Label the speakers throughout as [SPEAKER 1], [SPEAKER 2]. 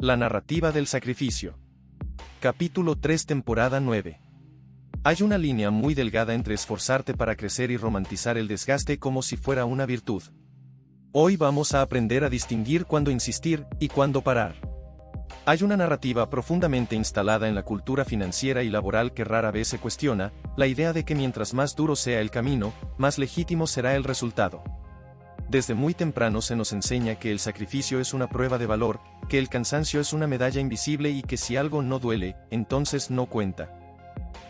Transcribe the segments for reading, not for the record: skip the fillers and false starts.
[SPEAKER 1] La narrativa del sacrificio. Capítulo 3, temporada 9. Hay una línea muy delgada entre esforzarte para crecer y romantizar el desgaste como si fuera una virtud. Hoy vamos a aprender a distinguir cuándo insistir y cuándo parar. Hay una narrativa profundamente instalada en la cultura financiera y laboral que rara vez se cuestiona, la idea de que mientras más duro sea el camino, más legítimo será el resultado. Desde muy temprano se nos enseña que el sacrificio es una prueba de valor, que el cansancio es una medalla invisible y que si algo no duele, entonces no cuenta.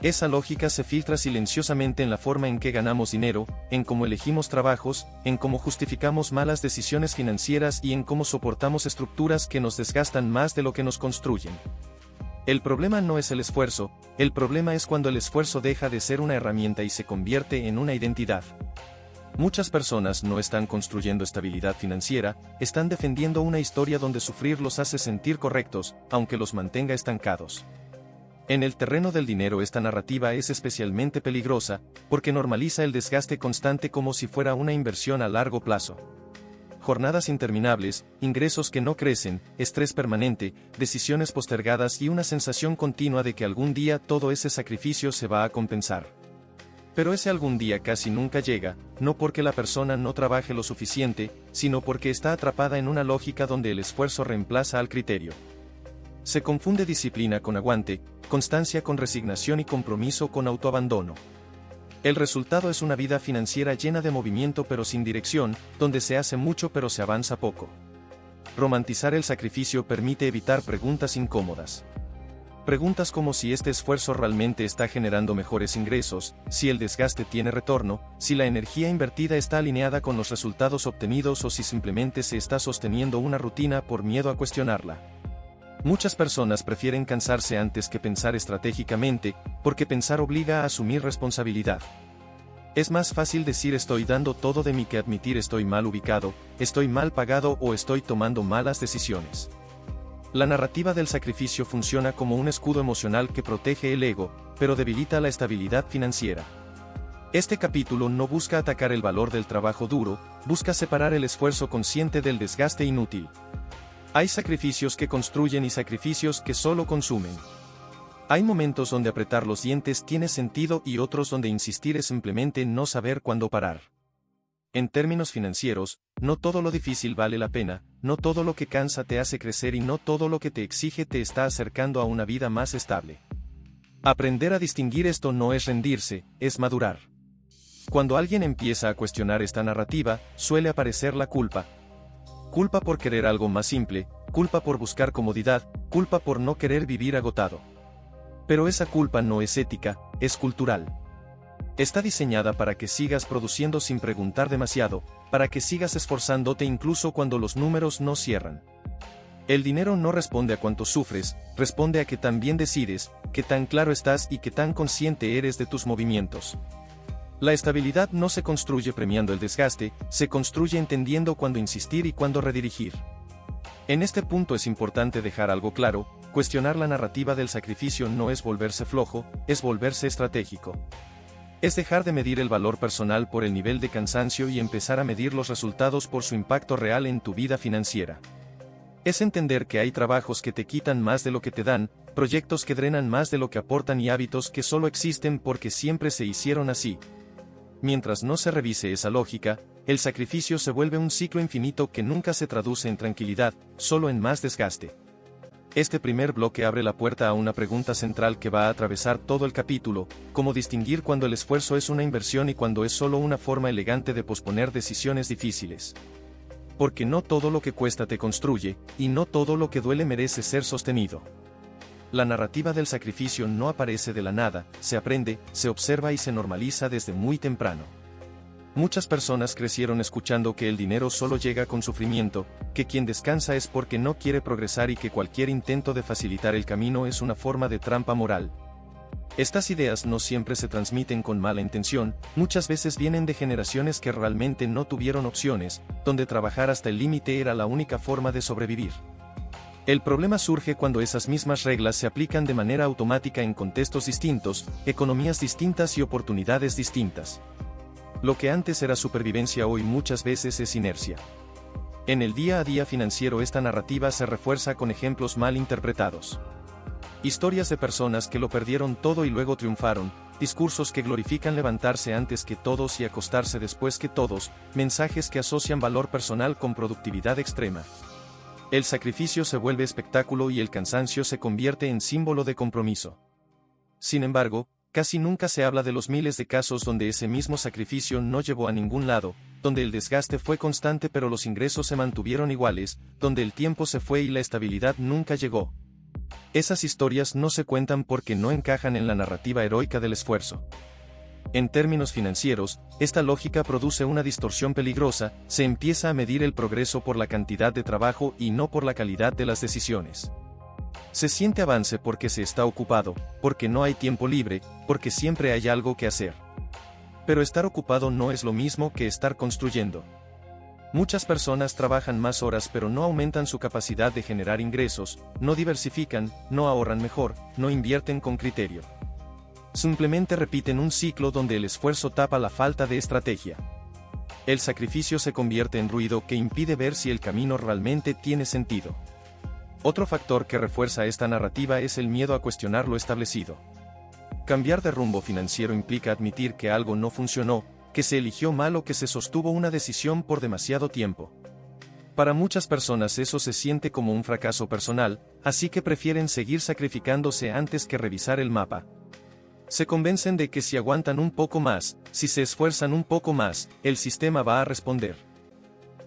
[SPEAKER 1] Esa lógica se filtra silenciosamente en la forma en que ganamos dinero, en cómo elegimos trabajos, en cómo justificamos malas decisiones financieras y en cómo soportamos estructuras que nos desgastan más de lo que nos construyen. El problema no es el esfuerzo, el problema es cuando el esfuerzo deja de ser una herramienta y se convierte en una identidad. Muchas personas no están construyendo estabilidad financiera, están defendiendo una historia donde sufrir los hace sentir correctos, aunque los mantenga estancados. En el terreno del dinero esta narrativa es especialmente peligrosa, porque normaliza el desgaste constante como si fuera una inversión a largo plazo. Jornadas interminables, ingresos que no crecen, estrés permanente, decisiones postergadas y una sensación continua de que algún día todo ese sacrificio se va a compensar. Pero ese algún día casi nunca llega, no porque la persona no trabaje lo suficiente, sino porque está atrapada en una lógica donde el esfuerzo reemplaza al criterio. Se confunde disciplina con aguante, constancia con resignación y compromiso con autoabandono. El resultado es una vida financiera llena de movimiento pero sin dirección, donde se hace mucho pero se avanza poco. Romantizar el sacrificio permite evitar preguntas incómodas. Preguntas como si este esfuerzo realmente está generando mejores ingresos, si el desgaste tiene retorno, si la energía invertida está alineada con los resultados obtenidos o si simplemente se está sosteniendo una rutina por miedo a cuestionarla. Muchas personas prefieren cansarse antes que pensar estratégicamente, porque pensar obliga a asumir responsabilidad. Es más fácil decir estoy dando todo de mí que admitir estoy mal ubicado, estoy mal pagado o estoy tomando malas decisiones. La narrativa del sacrificio funciona como un escudo emocional que protege el ego, pero debilita la estabilidad financiera. Este capítulo no busca atacar el valor del trabajo duro, busca separar el esfuerzo consciente del desgaste inútil. Hay sacrificios que construyen y sacrificios que solo consumen. Hay momentos donde apretar los dientes tiene sentido y otros donde insistir es simplemente no saber cuándo parar. En términos financieros, no todo lo difícil vale la pena, no todo lo que cansa te hace crecer y no todo lo que te exige te está acercando a una vida más estable. Aprender a distinguir esto no es rendirse, es madurar. Cuando alguien empieza a cuestionar esta narrativa, suele aparecer la culpa. Culpa por querer algo más simple, culpa por buscar comodidad, culpa por no querer vivir agotado. Pero esa culpa no es ética, es cultural. Está diseñada para que sigas produciendo sin preguntar demasiado, para que sigas esforzándote incluso cuando los números no cierran. El dinero no responde a cuánto sufres, responde a qué tan bien decides, qué tan claro estás y qué tan consciente eres de tus movimientos. La estabilidad no se construye premiando el desgaste, se construye entendiendo cuándo insistir y cuándo redirigir. En este punto es importante dejar algo claro, cuestionar la narrativa del sacrificio no es volverse flojo, es volverse estratégico. Es dejar de medir el valor personal por el nivel de cansancio y empezar a medir los resultados por su impacto real en tu vida financiera. Es entender que hay trabajos que te quitan más de lo que te dan, proyectos que drenan más de lo que aportan y hábitos que solo existen porque siempre se hicieron así. Mientras no se revise esa lógica, el sacrificio se vuelve un ciclo infinito que nunca se traduce en tranquilidad, solo en más desgaste. Este primer bloque abre la puerta a una pregunta central que va a atravesar todo el capítulo: cómo distinguir cuando el esfuerzo es una inversión y cuando es solo una forma elegante de posponer decisiones difíciles. Porque no todo lo que cuesta te construye, y no todo lo que duele merece ser sostenido. La narrativa del sacrificio no aparece de la nada, se aprende, se observa y se normaliza desde muy temprano. Muchas personas crecieron escuchando que el dinero solo llega con sufrimiento, que quien descansa es porque no quiere progresar y que cualquier intento de facilitar el camino es una forma de trampa moral. Estas ideas no siempre se transmiten con mala intención, muchas veces vienen de generaciones que realmente no tuvieron opciones, donde trabajar hasta el límite era la única forma de sobrevivir. El problema surge cuando esas mismas reglas se aplican de manera automática en contextos distintos, economías distintas y oportunidades distintas. Lo que antes era supervivencia hoy muchas veces es inercia. En el día a día financiero esta narrativa se refuerza con ejemplos mal interpretados. Historias de personas que lo perdieron todo y luego triunfaron, discursos que glorifican levantarse antes que todos y acostarse después que todos, mensajes que asocian valor personal con productividad extrema. El sacrificio se vuelve espectáculo y el cansancio se convierte en símbolo de compromiso. Sin embargo, casi nunca se habla de los miles de casos donde ese mismo sacrificio no llevó a ningún lado, donde el desgaste fue constante pero los ingresos se mantuvieron iguales, donde el tiempo se fue y la estabilidad nunca llegó. Esas historias no se cuentan porque no encajan en la narrativa heroica del esfuerzo. En términos financieros, esta lógica produce una distorsión peligrosa, se empieza a medir el progreso por la cantidad de trabajo y no por la calidad de las decisiones. Se siente avance porque se está ocupado, porque no hay tiempo libre, porque siempre hay algo que hacer. Pero estar ocupado no es lo mismo que estar construyendo. Muchas personas trabajan más horas pero no aumentan su capacidad de generar ingresos, no diversifican, no ahorran mejor, no invierten con criterio. Simplemente repiten un ciclo donde el esfuerzo tapa la falta de estrategia. El sacrificio se convierte en ruido que impide ver si el camino realmente tiene sentido. Otro factor que refuerza esta narrativa es el miedo a cuestionar lo establecido. Cambiar de rumbo financiero implica admitir que algo no funcionó, que se eligió mal o que se sostuvo una decisión por demasiado tiempo. Para muchas personas eso se siente como un fracaso personal, así que prefieren seguir sacrificándose antes que revisar el mapa. Se convencen de que si aguantan un poco más, si se esfuerzan un poco más, el sistema va a responder.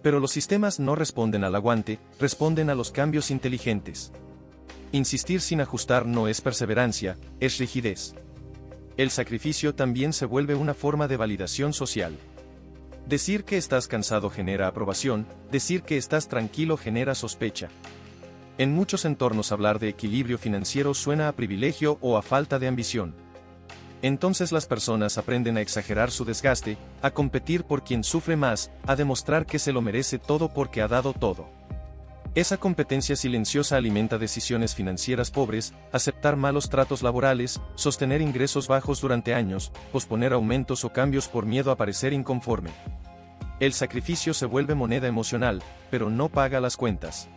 [SPEAKER 1] Pero los sistemas no responden al aguante, responden a los cambios inteligentes. Insistir sin ajustar no es perseverancia, es rigidez. El sacrificio también se vuelve una forma de validación social. Decir que estás cansado genera aprobación, decir que estás tranquilo genera sospecha. En muchos entornos hablar de equilibrio financiero suena a privilegio o a falta de ambición. Entonces las personas aprenden a exagerar su desgaste, a competir por quien sufre más, a demostrar que se lo merece todo porque ha dado todo. Esa competencia silenciosa alimenta decisiones financieras pobres, aceptar malos tratos laborales, sostener ingresos bajos durante años, posponer aumentos o cambios por miedo a parecer inconforme. El sacrificio se vuelve moneda emocional, pero no paga las cuentas.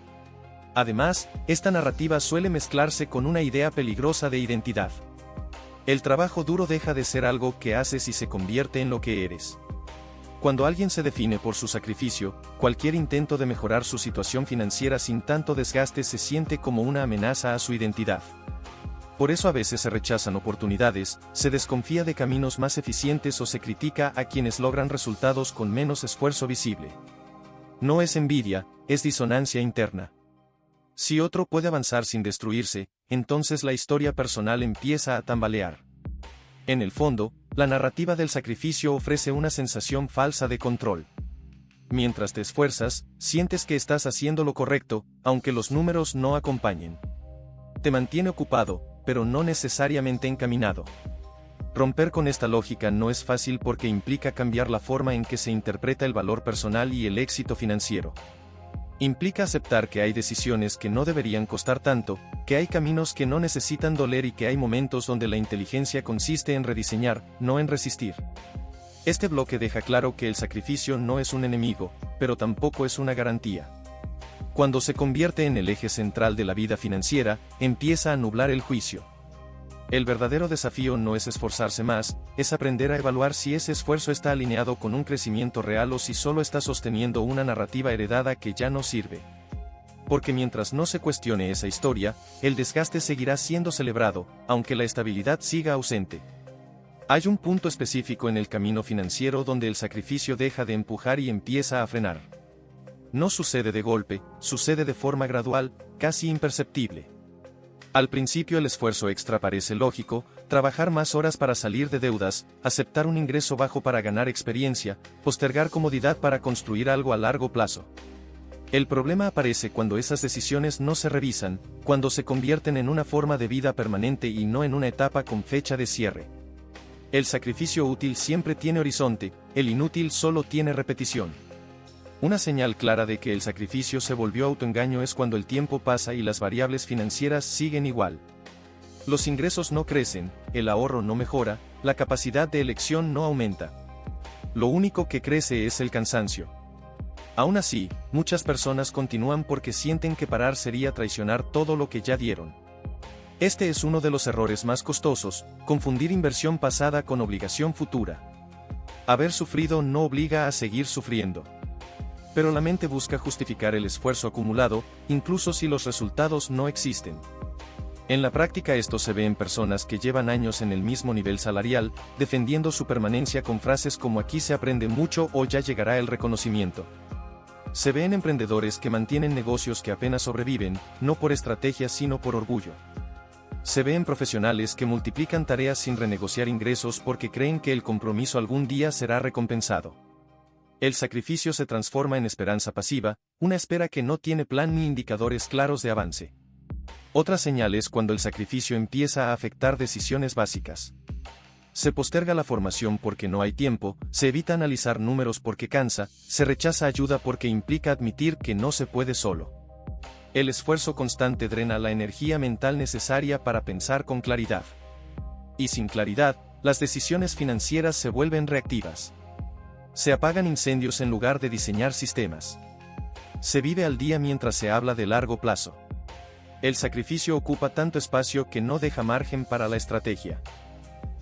[SPEAKER 1] Además, esta narrativa suele mezclarse con una idea peligrosa de identidad. El trabajo duro deja de ser algo que haces y se convierte en lo que eres. Cuando alguien se define por su sacrificio, cualquier intento de mejorar su situación financiera sin tanto desgaste se siente como una amenaza a su identidad. Por eso a veces se rechazan oportunidades, se desconfía de caminos más eficientes o se critica a quienes logran resultados con menos esfuerzo visible. No es envidia, es disonancia interna. Si otro puede avanzar sin destruirse, entonces la historia personal empieza a tambalear. En el fondo, la narrativa del sacrificio ofrece una sensación falsa de control. Mientras te esfuerzas, sientes que estás haciendo lo correcto, aunque los números no acompañen. Te mantiene ocupado, pero no necesariamente encaminado. Romper con esta lógica no es fácil porque implica cambiar la forma en que se interpreta el valor personal y el éxito financiero. Implica aceptar que hay decisiones que no deberían costar tanto, que hay caminos que no necesitan doler y que hay momentos donde la inteligencia consiste en rediseñar, no en resistir. Este bloque deja claro que el sacrificio no es un enemigo, pero tampoco es una garantía. Cuando se convierte en el eje central de la vida financiera, empieza a nublar el juicio. El verdadero desafío no es esforzarse más, es aprender a evaluar si ese esfuerzo está alineado con un crecimiento real o si solo está sosteniendo una narrativa heredada que ya no sirve. Porque mientras no se cuestione esa historia, el desgaste seguirá siendo celebrado, aunque la estabilidad siga ausente. Hay un punto específico en el camino financiero donde el sacrificio deja de empujar y empieza a frenar. No sucede de golpe, sucede de forma gradual, casi imperceptible. Al principio el esfuerzo extra parece lógico, trabajar más horas para salir de deudas, aceptar un ingreso bajo para ganar experiencia, postergar comodidad para construir algo a largo plazo. El problema aparece cuando esas decisiones no se revisan, cuando se convierten en una forma de vida permanente y no en una etapa con fecha de cierre. El sacrificio útil siempre tiene horizonte, el inútil solo tiene repetición. Una señal clara de que el sacrificio se volvió autoengaño es cuando el tiempo pasa y las variables financieras siguen igual. Los ingresos no crecen, el ahorro no mejora, la capacidad de elección no aumenta. Lo único que crece es el cansancio. Aún así, muchas personas continúan porque sienten que parar sería traicionar todo lo que ya dieron. Este es uno de los errores más costosos, confundir inversión pasada con obligación futura. Haber sufrido no obliga a seguir sufriendo. Pero la mente busca justificar el esfuerzo acumulado, incluso si los resultados no existen. En la práctica esto se ve en personas que llevan años en el mismo nivel salarial, defendiendo su permanencia con frases como aquí se aprende mucho o ya llegará el reconocimiento. Se ve en emprendedores que mantienen negocios que apenas sobreviven, no por estrategia sino por orgullo. Se ve en profesionales que multiplican tareas sin renegociar ingresos porque creen que el compromiso algún día será recompensado. El sacrificio se transforma en esperanza pasiva, una espera que no tiene plan ni indicadores claros de avance. Otra señal es cuando el sacrificio empieza a afectar decisiones básicas. Se posterga la formación porque no hay tiempo, se evita analizar números porque cansa, se rechaza ayuda porque implica admitir que no se puede solo. El esfuerzo constante drena la energía mental necesaria para pensar con claridad. Y sin claridad, las decisiones financieras se vuelven reactivas. Se apagan incendios en lugar de diseñar sistemas. Se vive al día mientras se habla de largo plazo. El sacrificio ocupa tanto espacio que no deja margen para la estrategia.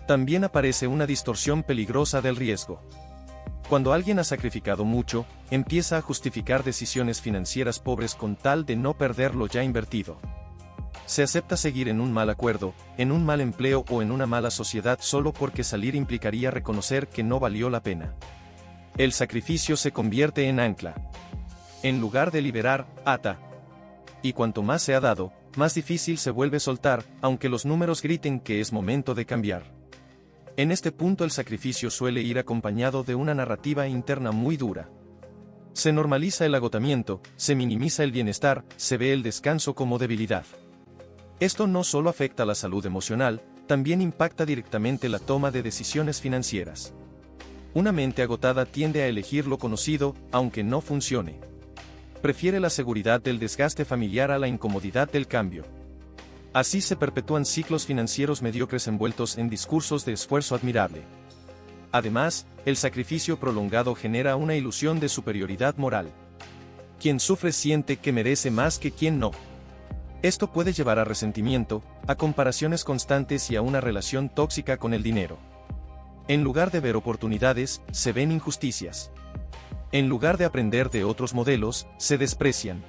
[SPEAKER 1] También aparece una distorsión peligrosa del riesgo. Cuando alguien ha sacrificado mucho, empieza a justificar decisiones financieras pobres con tal de no perder lo ya invertido. Se acepta seguir en un mal acuerdo, en un mal empleo o en una mala sociedad solo porque salir implicaría reconocer que no valió la pena. El sacrificio se convierte en ancla. En lugar de liberar, ata. Y cuanto más se ha dado, más difícil se vuelve soltar, aunque los números griten que es momento de cambiar. En este punto el sacrificio suele ir acompañado de una narrativa interna muy dura. Se normaliza el agotamiento, se minimiza el bienestar, se ve el descanso como debilidad. Esto no solo afecta la salud emocional, también impacta directamente la toma de decisiones financieras. Una mente agotada tiende a elegir lo conocido, aunque no funcione. Prefiere la seguridad del desgaste familiar a la incomodidad del cambio. Así se perpetúan ciclos financieros mediocres envueltos en discursos de esfuerzo admirable. Además, el sacrificio prolongado genera una ilusión de superioridad moral. Quien sufre siente que merece más que quien no. Esto puede llevar a resentimiento, a comparaciones constantes y a una relación tóxica con el dinero. En lugar de ver oportunidades, se ven injusticias. En lugar de aprender de otros modelos, se desprecian.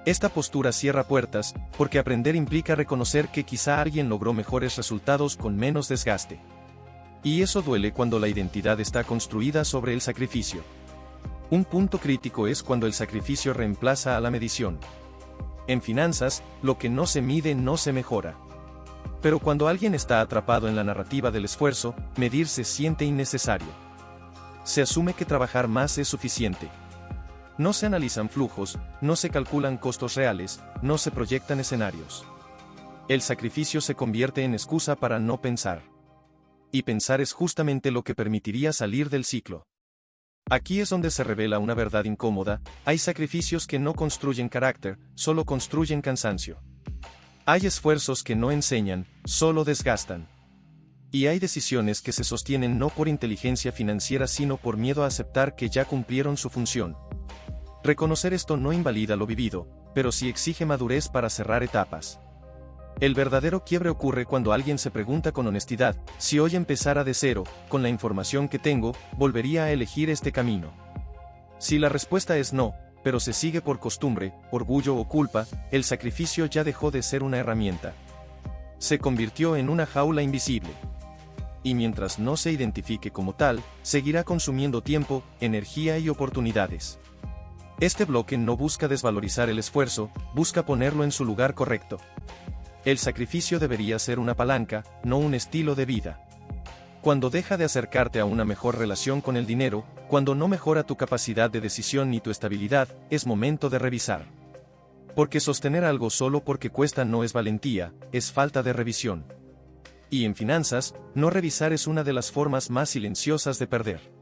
[SPEAKER 1] Esta postura cierra puertas, porque aprender implica reconocer que quizá alguien logró mejores resultados con menos desgaste. Y eso duele cuando la identidad está construida sobre el sacrificio. Un punto crítico es cuando el sacrificio reemplaza a la medición. En finanzas, lo que no se mide no se mejora. Pero cuando alguien está atrapado en la narrativa del esfuerzo, medir se siente innecesario. Se asume que trabajar más es suficiente. No se analizan flujos, no se calculan costos reales, no se proyectan escenarios. El sacrificio se convierte en excusa para no pensar. Y pensar es justamente lo que permitiría salir del ciclo. Aquí es donde se revela una verdad incómoda: hay sacrificios que no construyen carácter, solo construyen cansancio. Hay esfuerzos que no enseñan, solo desgastan. Y hay decisiones que se sostienen no por inteligencia financiera sino por miedo a aceptar que ya cumplieron su función. Reconocer esto no invalida lo vivido, pero sí exige madurez para cerrar etapas. El verdadero quiebre ocurre cuando alguien se pregunta con honestidad: si hoy empezara de cero, con la información que tengo, ¿volvería a elegir este camino? Si la respuesta es no, pero se sigue por costumbre, orgullo o culpa, el sacrificio ya dejó de ser una herramienta. Se convirtió en una jaula invisible. Y mientras no se identifique como tal, seguirá consumiendo tiempo, energía y oportunidades. Este bloque no busca desvalorizar el esfuerzo, busca ponerlo en su lugar correcto. El sacrificio debería ser una palanca, no un estilo de vida. Cuando deja de acercarte a una mejor relación con el dinero, cuando no mejora tu capacidad de decisión ni tu estabilidad, es momento de revisar. Porque sostener algo solo porque cuesta no es valentía, es falta de revisión. Y en finanzas, no revisar es una de las formas más silenciosas de perder.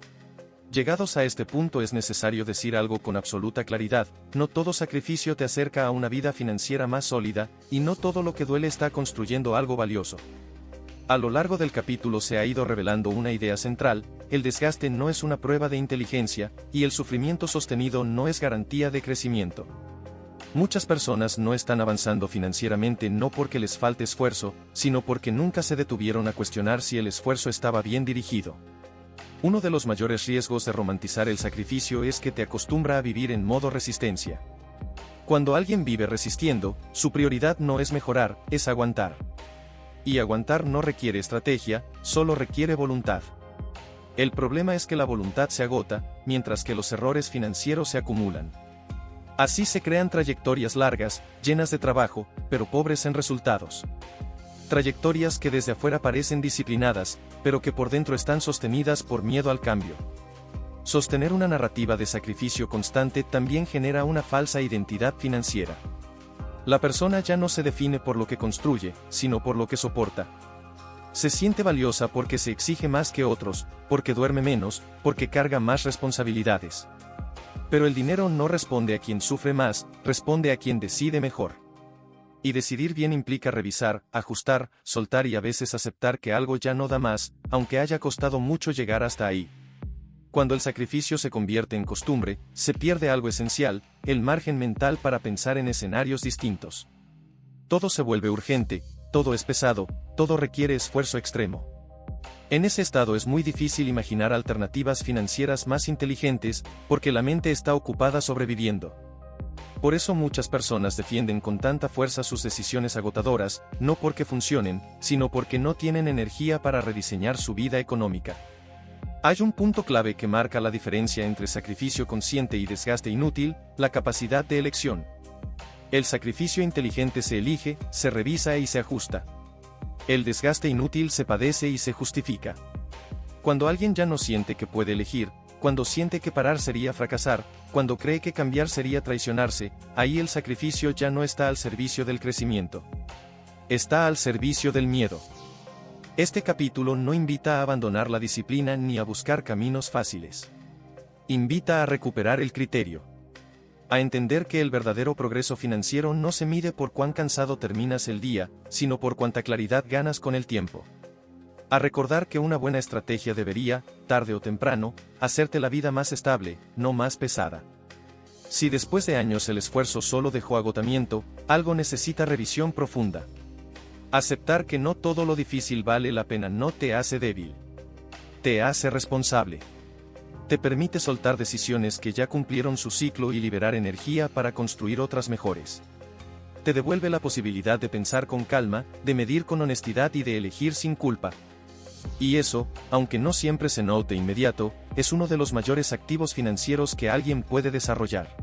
[SPEAKER 1] Llegados a este punto es necesario decir algo con absoluta claridad: no todo sacrificio te acerca a una vida financiera más sólida, y no todo lo que duele está construyendo algo valioso. A lo largo del capítulo se ha ido revelando una idea central: el desgaste no es una prueba de inteligencia, y el sufrimiento sostenido no es garantía de crecimiento. Muchas personas no están avanzando financieramente no porque les falte esfuerzo, sino porque nunca se detuvieron a cuestionar si el esfuerzo estaba bien dirigido. Uno de los mayores riesgos de romantizar el sacrificio es que te acostumbra a vivir en modo resistencia. Cuando alguien vive resistiendo, su prioridad no es mejorar, es aguantar. Y aguantar no requiere estrategia, solo requiere voluntad. El problema es que la voluntad se agota, mientras que los errores financieros se acumulan. Así se crean trayectorias largas, llenas de trabajo, pero pobres en resultados. Trayectorias que desde afuera parecen disciplinadas, pero que por dentro están sostenidas por miedo al cambio. Sostener una narrativa de sacrificio constante también genera una falsa identidad financiera. La persona ya no se define por lo que construye, sino por lo que soporta. Se siente valiosa porque se exige más que otros, porque duerme menos, porque carga más responsabilidades. Pero el dinero no responde a quien sufre más, responde a quien decide mejor. Y decidir bien implica revisar, ajustar, soltar y a veces aceptar que algo ya no da más, aunque haya costado mucho llegar hasta ahí. Cuando el sacrificio se convierte en costumbre, se pierde algo esencial: el margen mental para pensar en escenarios distintos. Todo se vuelve urgente, todo es pesado, todo requiere esfuerzo extremo. En ese estado es muy difícil imaginar alternativas financieras más inteligentes, porque la mente está ocupada sobreviviendo. Por eso muchas personas defienden con tanta fuerza sus decisiones agotadoras, no porque funcionen, sino porque no tienen energía para rediseñar su vida económica. Hay un punto clave que marca la diferencia entre sacrificio consciente y desgaste inútil: la capacidad de elección. El sacrificio inteligente se elige, se revisa y se ajusta. El desgaste inútil se padece y se justifica. Cuando alguien ya no siente que puede elegir, cuando siente que parar sería fracasar, cuando cree que cambiar sería traicionarse, ahí el sacrificio ya no está al servicio del crecimiento. Está al servicio del miedo. Este capítulo no invita a abandonar la disciplina ni a buscar caminos fáciles. Invita a recuperar el criterio. A entender que el verdadero progreso financiero no se mide por cuán cansado terminas el día, sino por cuánta claridad ganas con el tiempo. A recordar que una buena estrategia debería, tarde o temprano, hacerte la vida más estable, no más pesada. Si después de años el esfuerzo solo dejó agotamiento, algo necesita revisión profunda. Aceptar que no todo lo difícil vale la pena no te hace débil. Te hace responsable. Te permite soltar decisiones que ya cumplieron su ciclo y liberar energía para construir otras mejores. Te devuelve la posibilidad de pensar con calma, de medir con honestidad y de elegir sin culpa. Y eso, aunque no siempre se note inmediato, es uno de los mayores activos financieros que alguien puede desarrollar.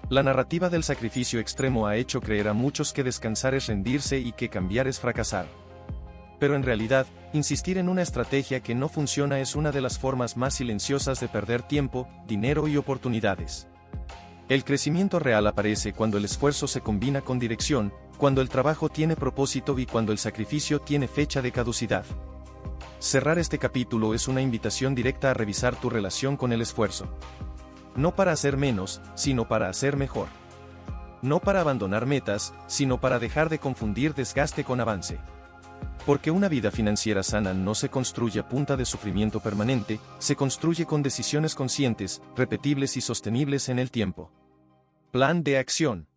[SPEAKER 1] La narrativa del sacrificio extremo ha hecho creer a muchos que descansar es rendirse y que cambiar es fracasar. Pero en realidad, insistir en una estrategia que no funciona es una de las formas más silenciosas de perder tiempo, dinero y oportunidades. El crecimiento real aparece cuando el esfuerzo se combina con dirección, cuando el trabajo tiene propósito y cuando el sacrificio tiene fecha de caducidad. Cerrar este capítulo es una invitación directa a revisar tu relación con el esfuerzo. No para hacer menos, sino para hacer mejor. No para abandonar metas, sino para dejar de confundir desgaste con avance. Porque una vida financiera sana no se construye a punta de sufrimiento permanente, se construye con decisiones conscientes, repetibles y sostenibles en el tiempo. Plan de acción.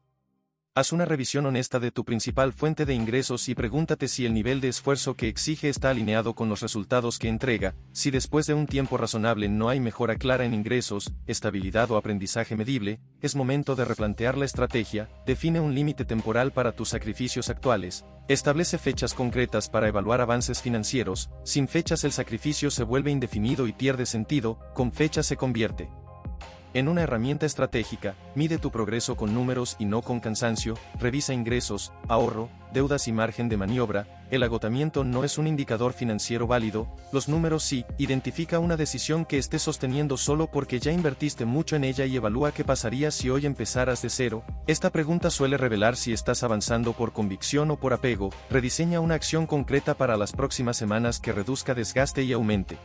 [SPEAKER 1] Haz una revisión honesta de tu principal fuente de ingresos y pregúntate si el nivel de esfuerzo que exige está alineado con los resultados que entrega. Si después de un tiempo razonable no hay mejora clara en ingresos, estabilidad o aprendizaje medible, es momento de replantear la estrategia. Define un límite temporal para tus sacrificios actuales. Establece fechas concretas para evaluar avances financieros. Sin fechas el sacrificio se vuelve indefinido y pierde sentido, con fechas se convierte en una herramienta estratégica. Mide tu progreso con números y no con cansancio. Revisa ingresos, ahorro, deudas y margen de maniobra. El agotamiento no es un indicador financiero válido, los números sí. Identifica una decisión que estés sosteniendo solo porque ya invertiste mucho en ella y evalúa qué pasaría si hoy empezaras de cero. Esta pregunta suele revelar si estás avanzando por convicción o por apego. Rediseña una acción concreta para las próximas semanas que reduzca desgaste y aumente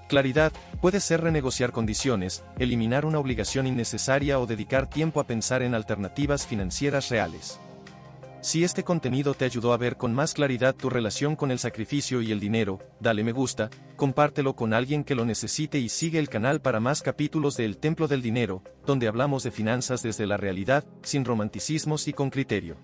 [SPEAKER 1] claridad. Puede ser renegociar condiciones, eliminar una obligación innecesaria o dedicar tiempo a pensar en alternativas financieras reales. Si este contenido te ayudó a ver con más claridad tu relación con el sacrificio y el dinero, dale me gusta, compártelo con alguien que lo necesite y sigue el canal para más capítulos de El Templo del Dinero, donde hablamos de finanzas desde la realidad, sin romanticismos y con criterio.